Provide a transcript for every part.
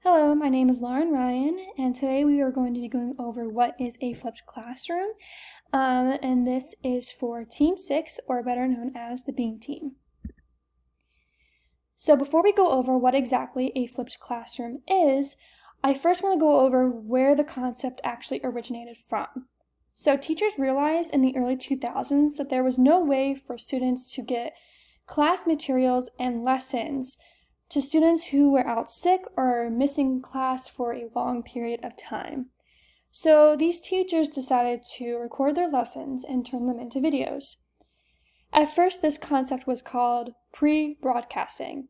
Hello, my name is Lauren Ryan, and today we are going to be going over what is a flipped classroom, and this is for Team 6, or better known as the Bean Team. So before we go over what exactly a flipped classroom is, I first want to go over where the concept actually originated from. So teachers realized in the early 2000s that there was no way for students to get class materials and lessons to students who were out sick or missing class for a long period of time. So these teachers decided to record their lessons and turn them into videos. At first, this concept was called pre-broadcasting,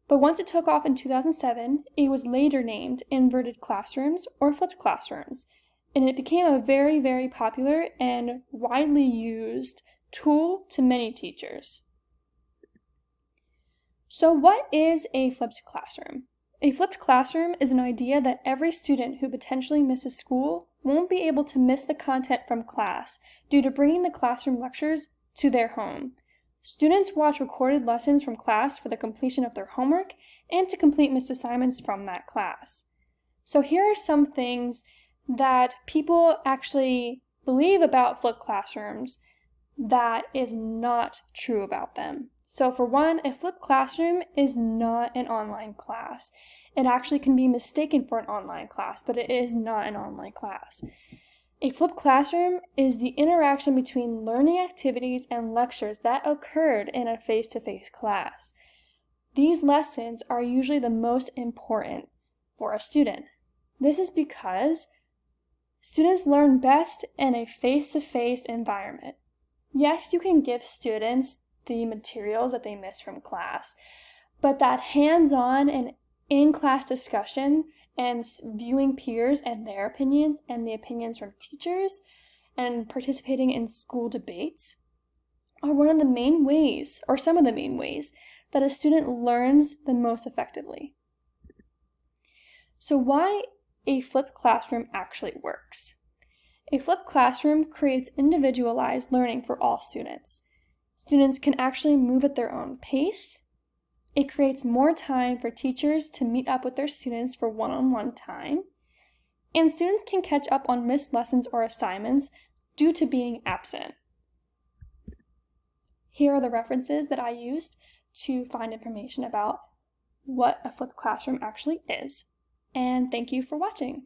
but once it took off in 2007, it was later named inverted classrooms or flipped classrooms, and it became a very, very popular and widely used tool to many teachers. So what is a flipped classroom? A flipped classroom is an idea that every student who potentially misses school won't be able to miss the content from class due to bringing the classroom lectures to their home. Students watch recorded lessons from class for the completion of their homework and to complete missed assignments from that class. So here are some things that people actually believe about flipped classrooms that is not true about them. So for one, a flipped classroom is not an online class. It actually can be mistaken for an online class, but it is not an online class. A flipped classroom is the interaction between learning activities and lectures that occurred in a face-to-face class. These lessons are usually the most important for a student. This is because students learn best in a face-to-face environment. Yes, you can give students the materials that they miss from class, but that hands-on and in-class discussion and viewing peers and their opinions and the opinions from teachers and participating in school debates are one of the main ways, or some of the main ways, that a student learns the most effectively. So why a flipped classroom actually works? A flipped classroom creates individualized learning for all students. Students can actually move at their own pace. It creates more time for teachers to meet up with their students for one-on-one time. And students can catch up on missed lessons or assignments due to being absent. Here are the references that I used to find information about what a flipped classroom actually is. And thank you for watching.